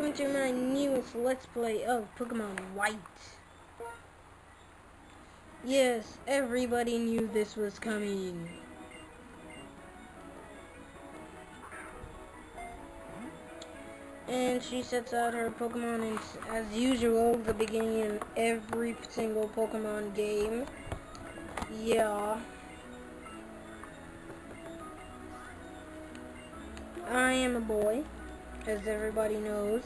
welcome to my newest Let's Play of Pokemon White. Yes, everybody knew this was coming. And she sets out her Pokemon in, as usual, the beginning in every single Pokemon game. Yeah. I am a boy, as everybody knows.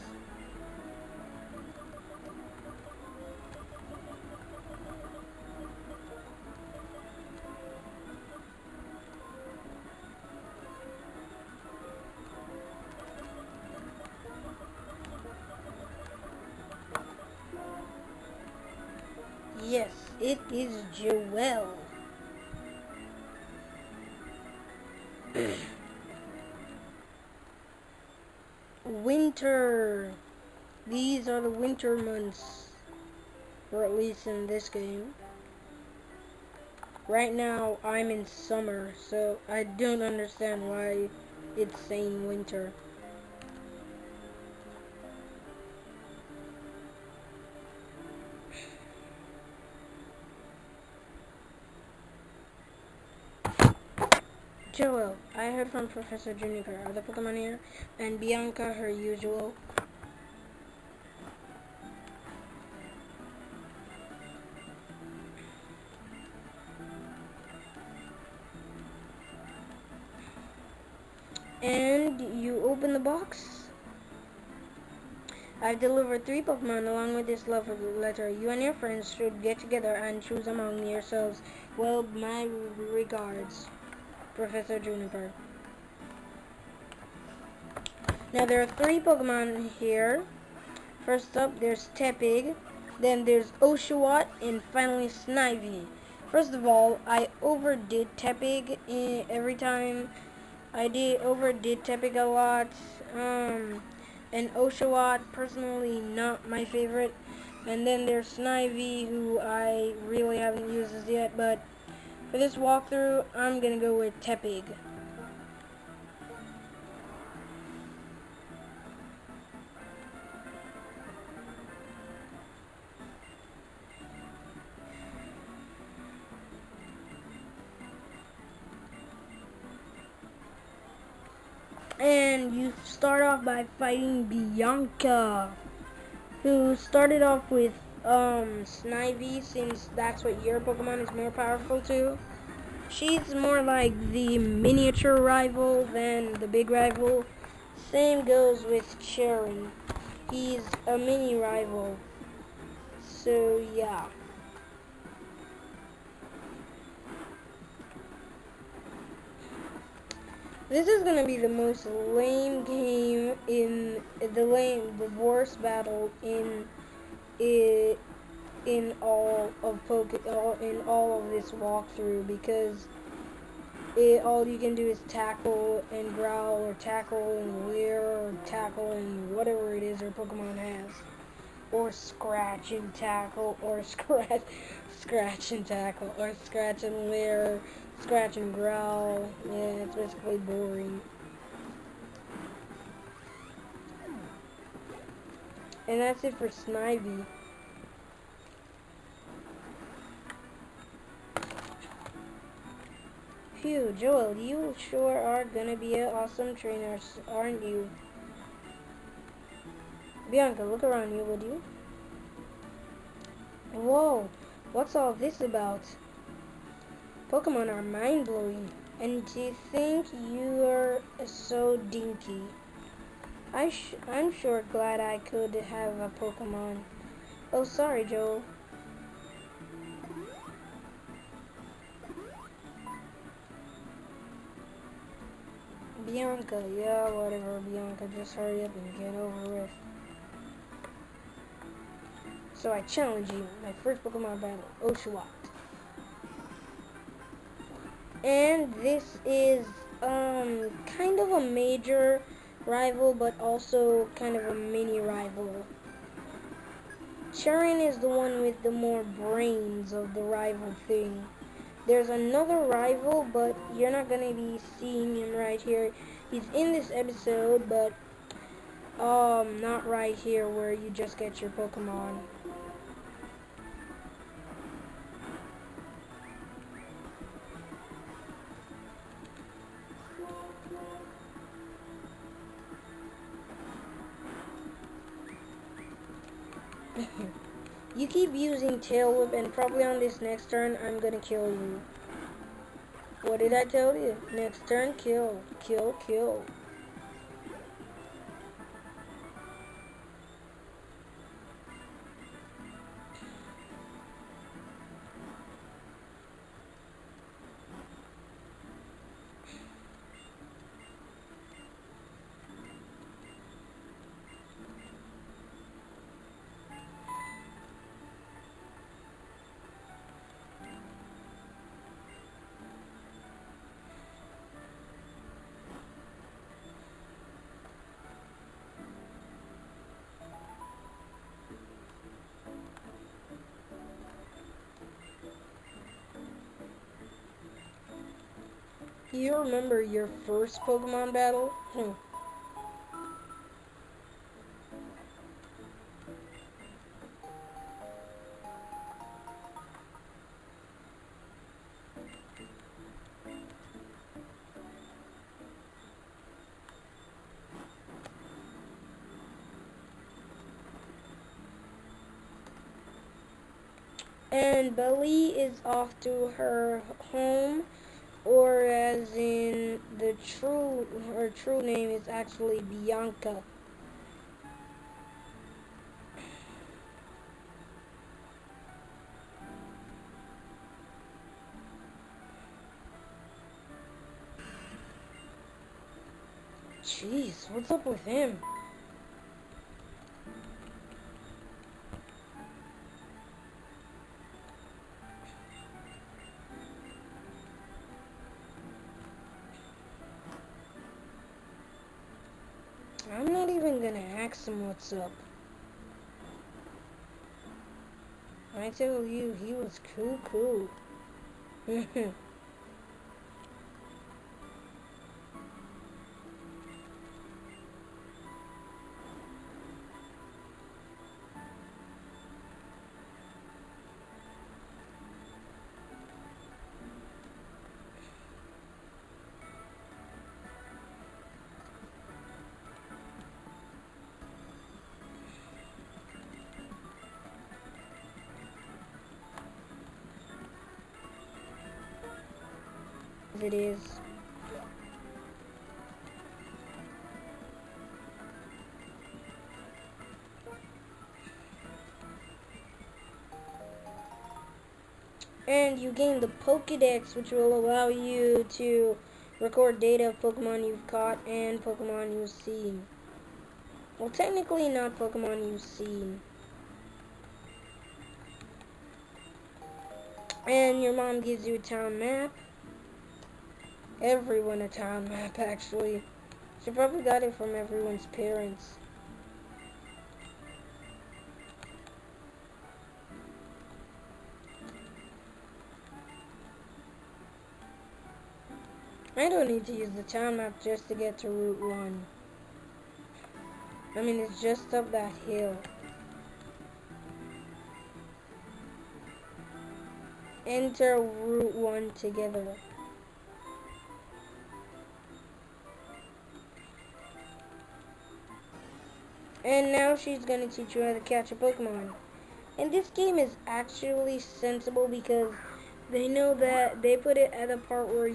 Yes, it is Joelle. Winter. These are the winter months, or at least in this game. Right now, I'm in summer, so I don't understand why it's saying winter. Joel, I heard from Professor Juniper. Are the Pokemon here? And Bianca, her usual. And you open the box. I've delivered 3 Pokemon along with this love letter. You and your friends should get together and choose among yourselves. Well, my regards, Professor Juniper. Now there are 3 Pokemon here. First up, there's Tepig, then there's Oshawott, and finally Snivy. First of all, I overdid Tepig every time. I overdid Tepig a lot. And Oshawott, personally, not my favorite. And then there's Snivy, who I really haven't used as yet, but for this walkthrough, I'm gonna go with Tepig. And you start off by fighting Bianca, who started off with Snivy, since that's what your Pokemon is more powerful to. She's more like the miniature rival than the big rival. Same goes with Cherry. He's a mini rival. So yeah. This is gonna be the most lame game in the worst battle in all of in all of this walkthrough, because all you can do is tackle and growl, or tackle and leer, or tackle and whatever it is your Pokemon has, or scratch and tackle, or scratch and tackle, or scratch and leer, scratch and growl. Yeah, it's basically boring. And that's it for Snivy. Phew, Joel, you sure are gonna be an awesome trainer, aren't you? Bianca, look around you, would you? Whoa, what's all this about? Pokemon are mind-blowing, and to think you're so dinky. I'm sure glad I could have a Pokemon. Oh, sorry, Joel. Bianca, yeah, whatever, Bianca, just hurry up and get over with. So I challenge you, my first Pokemon battle, Oshawott. And this is kind of a major rival, but also kind of a mini rival. Charin is the one with the more brains of the rival thing. There's another rival, but you're not gonna be seeing him right here. He's in this episode, but Not right here where you just get your Pokemon. You keep using Tail Whip, and probably on this next turn, I'm gonna kill you. What did I tell you? Next turn, kill. Kill, kill. You remember your first Pokemon battle? And Belly is off to her home, or as in her true name is actually Bianca. Jeez, what's up with him? I'm not even gonna ask him what's up. I tell you, he was cool. It is. And you gain the Pokédex, which will allow you to record data of Pokemon you've caught and Pokemon you've seen. Well, technically not Pokemon you've seen. And your mom gives you a town map. Everyone a town map, actually. She probably got it from everyone's parents. I don't need to use the town map just to get to Route 1. I mean, it's just up that hill. Enter Route 1 together. And now she's going to teach you how to catch a Pokemon. And this game is actually sensible because they know that they put it at a part where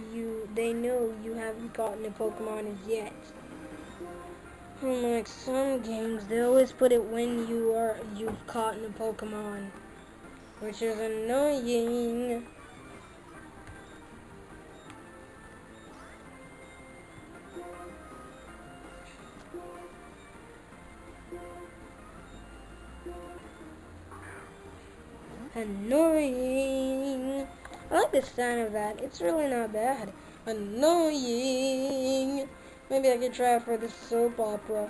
they know you haven't gotten a Pokemon as yet. Unlike some games, they always put it when you've caught a Pokemon, which is annoying. Annoying. I like the sound of that. It's really not bad. Annoying. Maybe I could try it for the soap opera.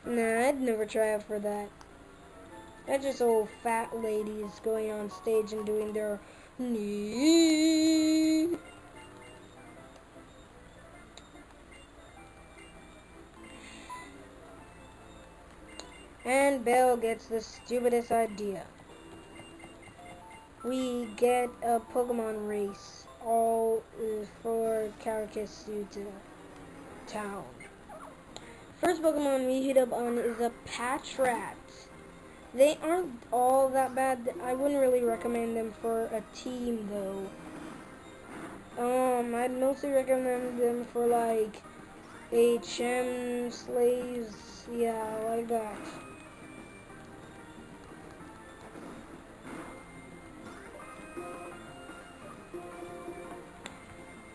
Nah, I'd never try it for that. That's just old fat ladies going on stage and doing their knee. Belle gets the stupidest idea. We get a Pokemon race, all for Caracas to town. First Pokemon we hit up on is a Patrat. They aren't all that bad. I wouldn't really recommend them for a team though. I'd mostly recommend them for like HM slaves, yeah, like that.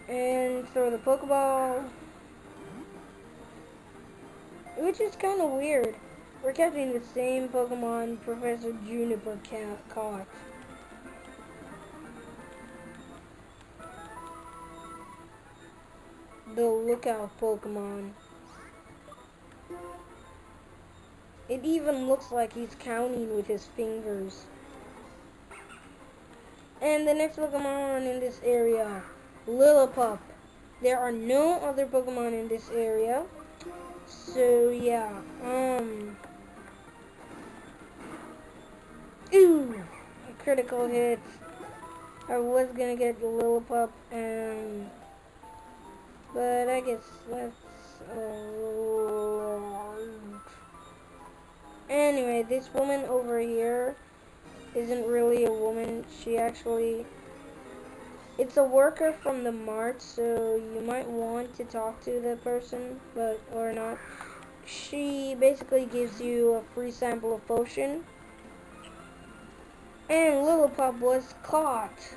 And throw the Pokeball, which is kind of weird. We're catching the same Pokemon Professor Juniper caught. The lookout Pokemon. It even looks like he's counting with his fingers. And the next Pokemon in this area, Lillipup. There are no other Pokemon in this area. So yeah, ooh, a critical hit. I was gonna get Lillipup, but I guess that's anyway, this woman over here isn't really a woman. She actually, it's a worker from the mart, so you might want to talk to the person, but or not. She basically gives you a free sample of potion. And Lillipup was caught.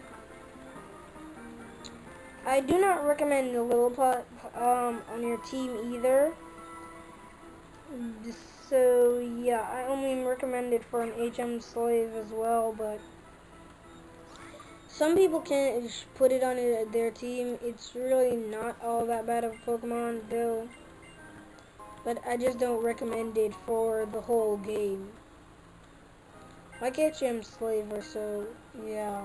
I do not recommend the Lillipup on your team either. So yeah, I only recommend it for an HM slave as well, but some people can put it on their team. It's really not all that bad of a Pokemon though, but I just don't recommend it for the whole game. Like HM slave or so, yeah.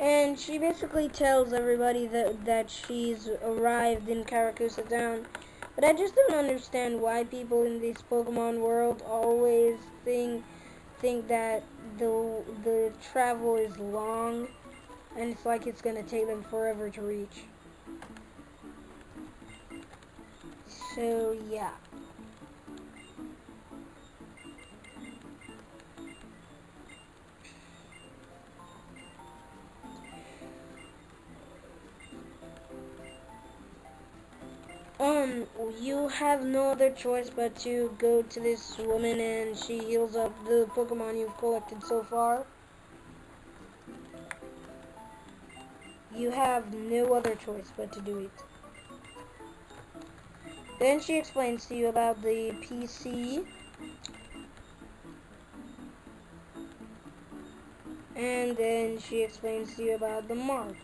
And she basically tells everybody that she's arrived in Karakusa Town. But I just don't understand why people in this Pokemon world always think that the travel is long and it's like it's gonna take them forever to reach. So yeah. You have no other choice but to go to this woman and she heals up the Pokemon you've collected so far. You have no other choice but to do it. Then she explains to you about the PC. And then she explains to you about the mart.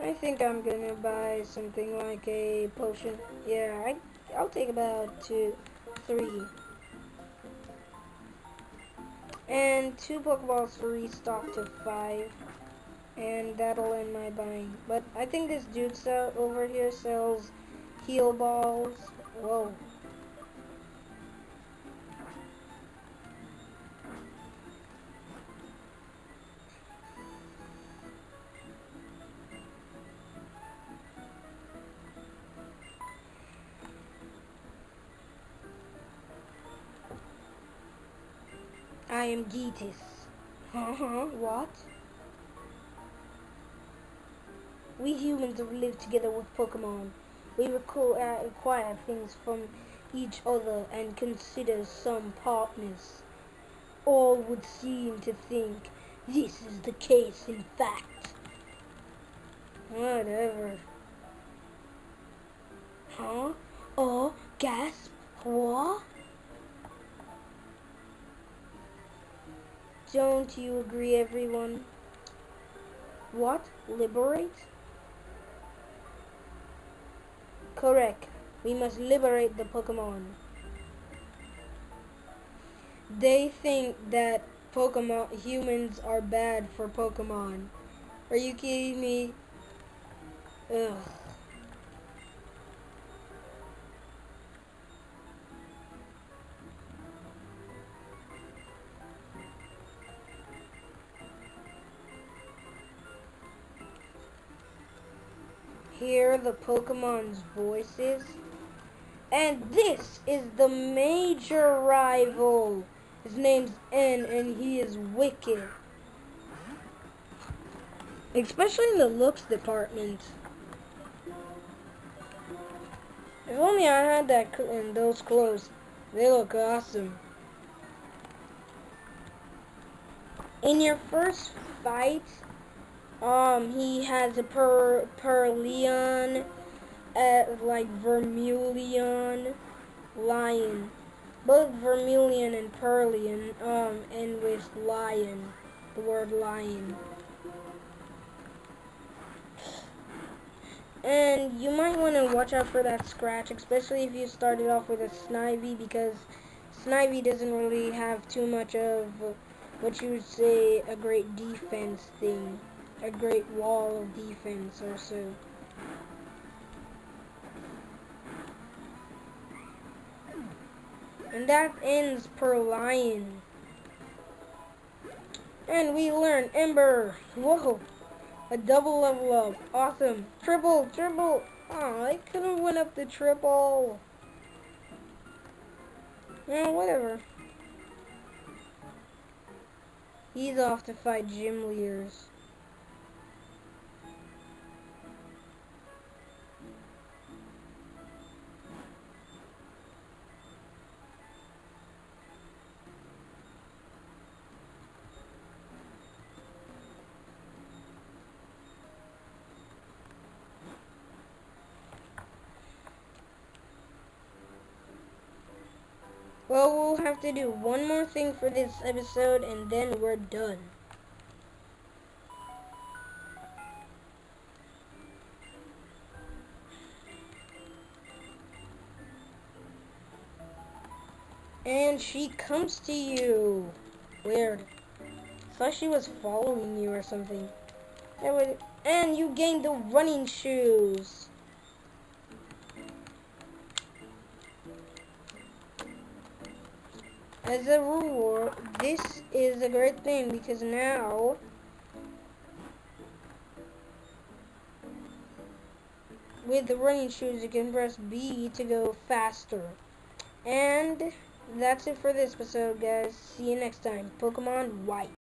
I think I'm gonna buy something like a potion. Yeah, I'll take about 2, 3. And 2 Pokeballs to restock to 5. And that'll end my buying. But I think this dude over here sells heal balls. Whoa. I am Geetis. What? We humans have lived together with Pokemon. We acquire things from each other and consider some partners. All would seem to think this is the case in fact. Whatever. Huh? Oh, gasp. What? Don't you agree, everyone? What? Liberate? Correct. We must liberate the Pokemon. They think that humans are bad for Pokemon. Are you kidding me? Ugh. Hear the Pokemon's voices? And this is the major rival. His name's N and he is wicked. Especially in the looks department. If only I had those clothes. They look awesome. In your first fight, he has a Perleon, like Vermilion, Lion. Both Vermilion and Perleon, end with Lion. The word Lion. And you might want to watch out for that scratch, especially if you started off with a Snivy, because Snivy doesn't really have too much of what you would say a great defense thing. A great wall of defense or so. And that ends per Lion. And we learn Ember. Whoa. A double level up. Awesome. Triple. Oh, I could have went up the triple. Yeah, whatever. He's off to fight gym leaders. Well, we'll have to do one more thing for this episode, and then we're done. And she comes to you. Weird. Thought she was following you or something. And you gained the running shoes. As a reward, this is a great thing because now with the running shoes you can press B to go faster. And that's it for this episode, guys. See you next time. Pokemon White.